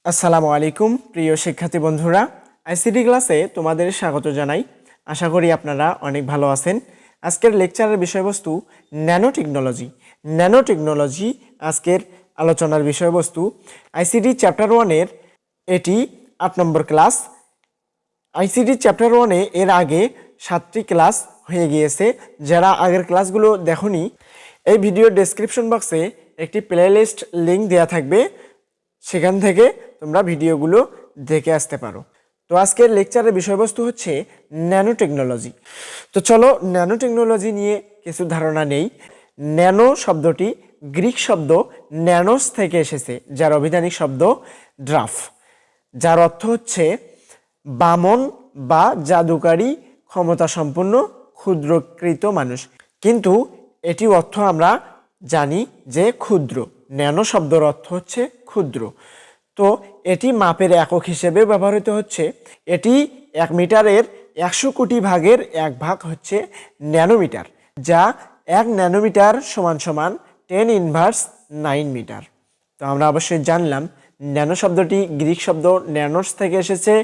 আসসালামু আলাইকুম প্রিয় শিক্ষার্থী বন্ধুরা, আইসিটি ক্লাসে তোমাদের স্বাগত জানাই। আশা করি আপনারা অনেক ভালো আছেন। আজকের লেকচারের বিষয়বস্তু ন্যানোটেকনোলজি। ন্যানোটেকনোলজি আজকের আলোচনার বিষয়বস্তু। আইসিটি চ্যাপ্টার 1-এর এটি 8 নম্বর ক্লাস। আইসিটি চ্যাপ্টার 1-এ এর আগে 7টি ক্লাস হয়ে গিয়েছে। যারা আগের ক্লাসগুলো দেখোনি, এই ভিডিওর ডেসক্রিপশন বক্সে একটি প্লেলিস্ট লিঙ্ক দেওয়া থাকবে, সেখান থেকে তোমরা ভিডিওগুলো দেখে আসতে পারো। তো আজকের লেকচারের বিষয়বস্তু হচ্ছে ন্যানোটেকনোলজি। তো চলো ন্যানোটেকনোলজি নিয়ে কিছু ধারণা নেই। ন্যানো শব্দটি গ্রিক শব্দ ন্যানোস থেকে এসেছে, যার অভিধানিক শব্দ ড্রাফ, যার অর্থ হচ্ছে বামন বা জাদুকারী ক্ষমতা সম্পন্ন ক্ষুদ্রকৃত মানুষ। কিন্তু এটি অর্থ আমরা জানি যে ক্ষুদ্র। ন্যানো শব্দের অর্থ হচ্ছে ক্ষুদ্র। তো এটি মাপের একক হিসেবে ব্যবহৃত হচ্ছে। এটি 1 মিটারের 100 কোটি ভাগের 1 ভাগ হচ্ছে ন্যানোমিটার, যা 1 ন্যানোমিটার সমান সমান 10⁻৯ মিটার। তো আমরা অবশ্যই জানলাম ন্যানো শব্দটি গ্রিক শব্দ ন্যানোস থেকে এসেছে,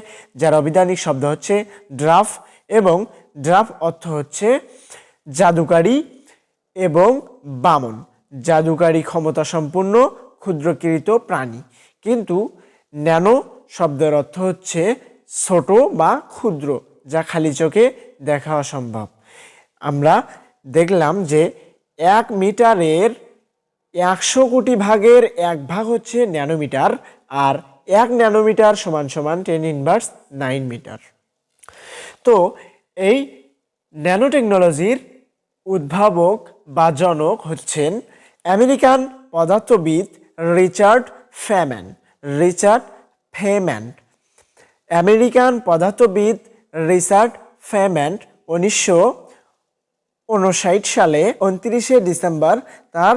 যার অভিধানিক শব্দ হচ্ছে ড্রাফ, এবং ড্রাফ অর্থ হচ্ছে জাদুকারী এবং বামন, জাদুকারী ক্ষমতা সম্পন্ন ক্ষুদ্রকৃত প্রাণী। কিন্তু ন্যানো শব্দের অর্থ হচ্ছে ছোট বা ক্ষুদ্র, যা খালি চোখে দেখা অসম্ভব। আমরা দেখলাম যে 1 মিটারের 100 কোটি ভাগের 1 ভাগ হচ্ছে ন্যানোমিটার, আর 1 ন্যানোমিটার সমান সমান 10⁻৯ মিটার। তো এই ন্যানোটেকনোলজির উদ্ভাবক বা জনক হচ্ছেন আমেরিকান পদার্থবিদ রিচার্ড ফেম্যান। আমেরিকান পদার্থবিদ রিচার্ড ফেম্যান 1959 সালে 29শে ডিসেম্বর তার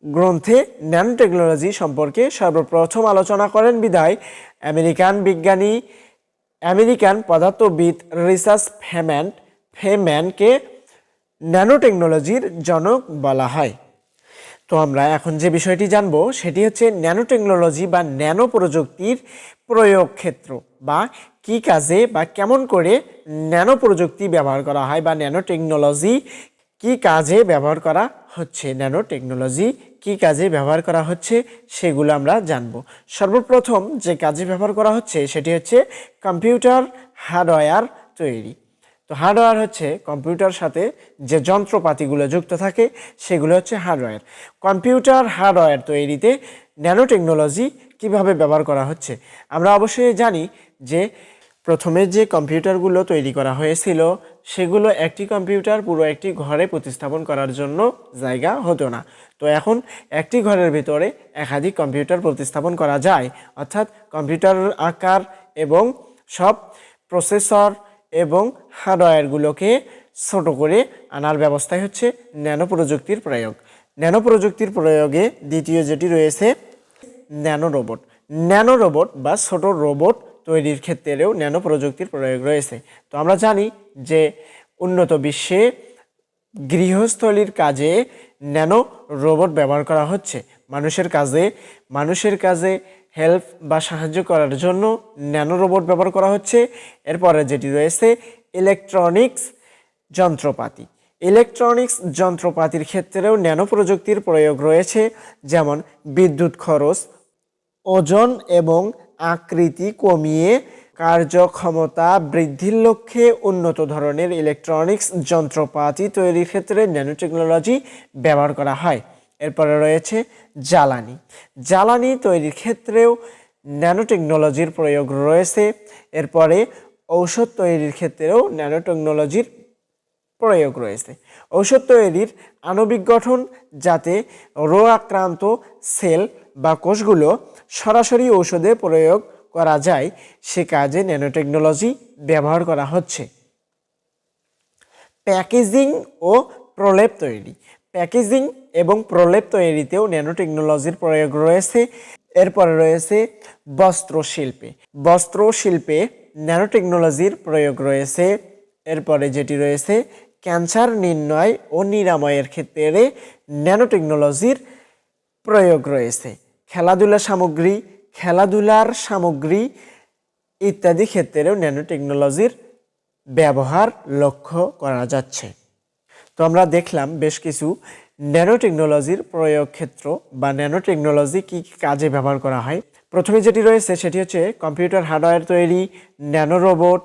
গ্রন্থে ন্যানোটেকনোলজি সম্পর্কে সর্বপ্রথম আলোচনা করেন। বিধায় আমেরিকান পদার্থবিদ রিচার্ড ফেম্যানকে ন্যানোটেকনোলজির জনক বলা হয়। তো আমরা এখন যে বিষয়টি জানব সেটি হচ্ছে ন্যানোটেকনোলজি বা ন্যানো প্রযুক্তির প্রয়োগ ক্ষেত্র, বা কি কাজে বা কেমন করে ন্যানো প্রযুক্তি ব্যবহার করা হয়, বা ন্যানোটেকনোলজি কি কাজে ব্যবহার করা হচ্ছে, ন্যানোটেকনোলজি কি কাজে ব্যবহার করা হচ্ছে সেগুলো আমরা জানব। সর্বপ্রথম যে কাজে ব্যবহার করা হচ্ছে সেটি হচ্ছে কম্পিউটার হার্ডওয়্যার তৈরি। তো হার্ডওয়্যার হচ্ছে কম্পিউটার সাথে যে যন্ত্রপাতিগুলো যুক্ত থাকে সেগুলো হচ্ছে হার্ডওয়্যার। কম্পিউটার হার্ডওয়্যার তৈরিতে ন্যানোটেকনোলজি কিভাবে ব্যবহার করা হচ্ছে আমরা অবশ্যই জানি যে প্রথমে যে কম্পিউটারগুলো তৈরি করা হয়েছিল সেগুলো একটি কম্পিউটার পুরো একটি ঘরে প্রতিস্থাপন করার জন্য জায়গা হতো না। তো এখন একটি ঘরের ভিতরে একাধিক কম্পিউটার প্রতিস্থাপন করা যায়, অর্থাৎ কম্পিউটারের আকার এবং সব প্রসেসর এবং হার্ডওয়্যারগুলোকে ছোট করে আনার ব্যবস্থাই হচ্ছে ন্যানো প্রযুক্তির প্রয়োগ। ন্যানো প্রযুক্তির প্রয়োগে দ্বিতীয় যেটি রয়েছে ন্যানো রোবট বা ছোট রোবট তৈরির ক্ষেত্রেও ন্যানো প্রযুক্তির প্রয়োগ রয়েছে। তো আমরা জানি যে উন্নত বিশ্বে গৃহস্থলীর কাজে ন্যানো রোবট ব্যবহার করা হচ্ছে। মানুষের কাজে হেল্প বা সাহায্য করার জন্য ন্যানো রোবট ব্যবহার করা হচ্ছে। এরপরে যেটি রয়েছে ইলেকট্রনিক্স যন্ত্রপাতির ক্ষেত্রেও ন্যানো প্রযুক্তির প্রয়োগ রয়েছে, যেমন বিদ্যুৎ খরচ, ওজন এবং আকৃতি কমিয়ে কার্যক্ষমতা বৃদ্ধির লক্ষ্যে উন্নত ধরনের ইলেকট্রনিক্স যন্ত্রপাতি তৈরির ক্ষেত্রে ন্যানোটেকনোলজি ব্যবহার করা হয়। এরপরে রয়েছে জ্বালানি তৈরির ক্ষেত্রেও ন্যানোটেকনোলজির প্রয়োগ রয়েছে। এরপরে ঔষধ তৈরির ক্ষেত্রেও ন্যানোটেকনোলজির প্রয়োগ রয়েছে। ঔষধ তৈরির আণবিক গঠন, যাতে রোগ আক্রান্ত সেল বা কোষগুলো সরাসরি ঔষধে প্রয়োগ করা যায়, সে কাজে ন্যানোটেকনোলজি ব্যবহার করা হচ্ছে। প্যাকেজিং এবং প্রলেপ তৈরিতেও ন্যানোটেকনোলজির প্রয়োগ রয়েছে। এরপরে রয়েছে বস্ত্রশিল্পে ন্যানোটেকনোলজির প্রয়োগ রয়েছে। এরপরে যেটি রয়েছে ক্যান্সার নির্ণয় ও নিরাময়ের ক্ষেত্রে ন্যানোটেকনোলজির প্রয়োগ রয়েছে। খেলাধুলা সামগ্রী খেলাধুলার সামগ্রী ইত্যাদি ক্ষেত্রেও ন্যানো টেকনোলজির ব্যবহার লক্ষ্য করা যাচ্ছে। তো আমরা দেখলাম বেশ কিছু ন্যানো টেকনোলজির প্রয়োগ ক্ষেত্র বা ন্যানো টেকনোলজি কী কী কাজে ব্যবহার করা হয়। প্রথমে যেটি রয়েছে সেটি হচ্ছে কম্পিউটার হার্ডওয়্যার তৈরি, ন্যানো রোবট,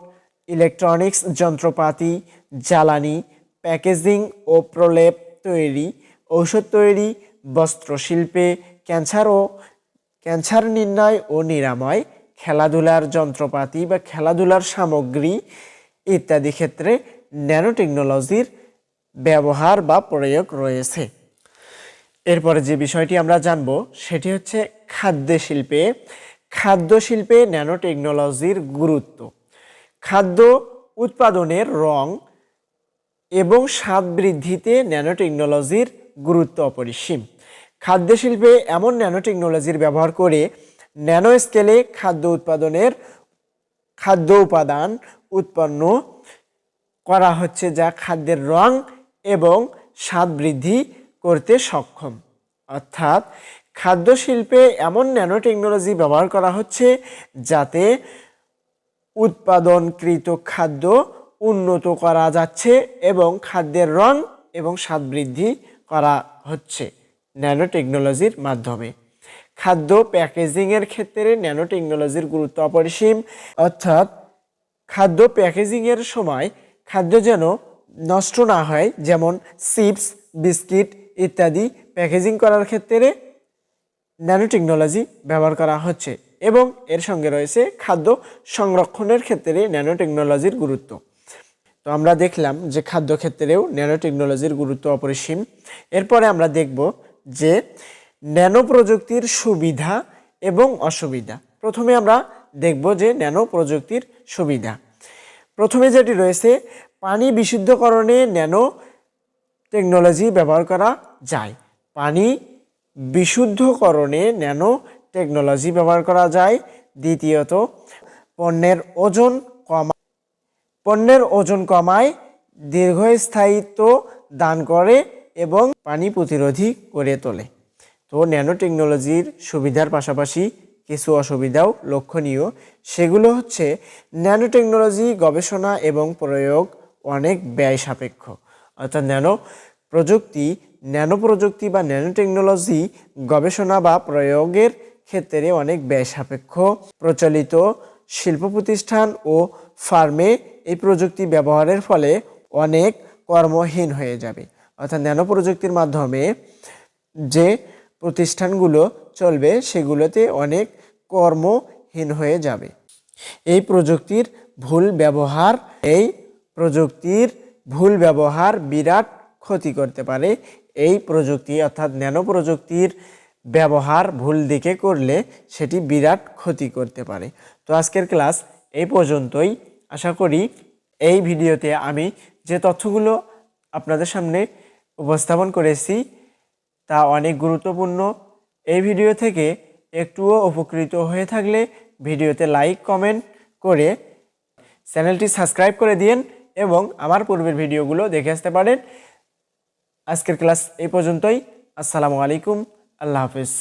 ইলেকট্রনিক্স যন্ত্রপাতি, জ্বালানি, প্যাকেজিং ও প্রলেপ তৈরি, ঔষধ তৈরি, বস্ত্রশিল্পে, ক্যান্সার নির্ণয় ও নিরাময়, খেলাধুলার যন্ত্রপাতি বা খেলাধুলার সামগ্রী ইত্যাদি ক্ষেত্রে ন্যানো টেকনোলজির ব্যবহার বা প্রয়োগ রয়েছে। এরপরে যে বিষয়টি আমরা জানব সেটি হচ্ছে খাদ্য শিল্পে ন্যানো টেকনোলজির গুরুত্ব। খাদ্য উৎপাদনের রং এবং স্বাদ বৃদ্ধিতে ন্যানো টেকনোলজির গুরুত্ব অপরিসীম। খাদ্য শিল্পে এমন ন্যানো টেকনোলজির ব্যবহার করে ন্যানো স্কেলে খাদ্য উপাদান উৎপন্ন করা হচ্ছে যা খাদ্যের রং এবং স্বাদ বৃদ্ধি করতে সক্ষম। অর্থাৎ খাদ্য শিল্পে এমন ন্যানো টেকনোলজি ব্যবহার করা হচ্ছে যাতে উৎপাদনকৃত খাদ্য উন্নত করা যাচ্ছে এবং খাদ্যের রং এবং স্বাদ বৃদ্ধি করা হচ্ছে ন্যানো টেকনোলজির মাধ্যমে। খাদ্য প্যাকেজিংয়ের ক্ষেত্রে ন্যানো টেকনোলজির গুরুত্ব অপরিসীম। অর্থাৎ খাদ্য প্যাকেজিংয়ের সময় খাদ্য যেন নষ্ট না হয়, যেমন চিপস, বিস্কিট ইত্যাদি প্যাকেজিং করার ক্ষেত্রে ন্যানো টেকনোলজি ব্যবহার করা হচ্ছে এবং এর সঙ্গে রয়েছে খাদ্য সংরক্ষণের ক্ষেত্রে ন্যানো টেকনোলজির গুরুত্ব। তো আমরা দেখলাম যে খাদ্য ক্ষেত্রেও ন্যানো টেকনোলজির গুরুত্ব অপরিসীম। এরপরে আমরা দেখব যে ন্যানো প্রযুক্তির সুবিধা এবং অসুবিধা। প্রথমে আমরা দেখব যে ন্যানো প্রযুক্তির সুবিধা। প্রথমে যেটি রয়েছে, পানি বিশুদ্ধকরণে ন্যানো টেকনোলজি ব্যবহার করা যায়। পানি বিশুদ্ধকরণে ন্যানো টেকনোলজি ব্যবহার করা যায়। দ্বিতীয়ত, পণ্যের ওজন কমায়, দীর্ঘস্থায়িত্ব দান করে এবং পানি প্রতিরোধী করে তোলে। তো ন্যানো টেকনোলজির সুবিধার পাশাপাশি কিছু অসুবিধাও লক্ষণীয়। সেগুলো হচ্ছে ন্যানো টেকনোলজি গবেষণা এবং প্রয়োগ অনেক ব্যয় সাপেক্ষ। অর্থাৎ ন্যানো প্রযুক্তি বা ন্যানো টেকনোলজি গবেষণা বা প্রয়োগের ক্ষেত্রে অনেক ব্যয় সাপেক্ষ। প্রচলিত শিল্প প্রতিষ্ঠান ও ফার্মে এই প্রযুক্তি ব্যবহারের ফলে অনেক কর্মহীন হয়ে যাবে। অর্থাৎ ন্যানো প্রযুক্তির মাধ্যমে যে প্রতিষ্ঠানগুলো চলবে সেগুলোতে অনেক কর্মহীন হয়ে যাবে। এই প্রযুক্তির ভুল ব্যবহার বিরাট ক্ষতি করতে পারে। এই প্রযুক্তি অর্থাৎ ন্যানো প্রযুক্তির ব্যবহার ভুল দিকে করলে সেটি বিরাট ক্ষতি করতে পারে। তো আজকের ক্লাস এই পর্যন্তই। আশা করি এই ভিডিওতে আমি যে তথ্যগুলো আপনাদের সামনে উপস্থাপন করেছি তা অনেক গুরুত্বপূর্ণ। এই ভিডিও থেকে একটুও উপকৃত হয়ে থাকলে ভিডিওতে লাইক কমেন্ট করে চ্যানেলটি সাবস্ক্রাইব করে দিন এবং আমার পূর্বের ভিডিওগুলো দেখে আসতে পারেন। আজকের ক্লাস এই পর্যন্তই। আসসালামু আলাইকুম। আল্লাহ হাফেজ।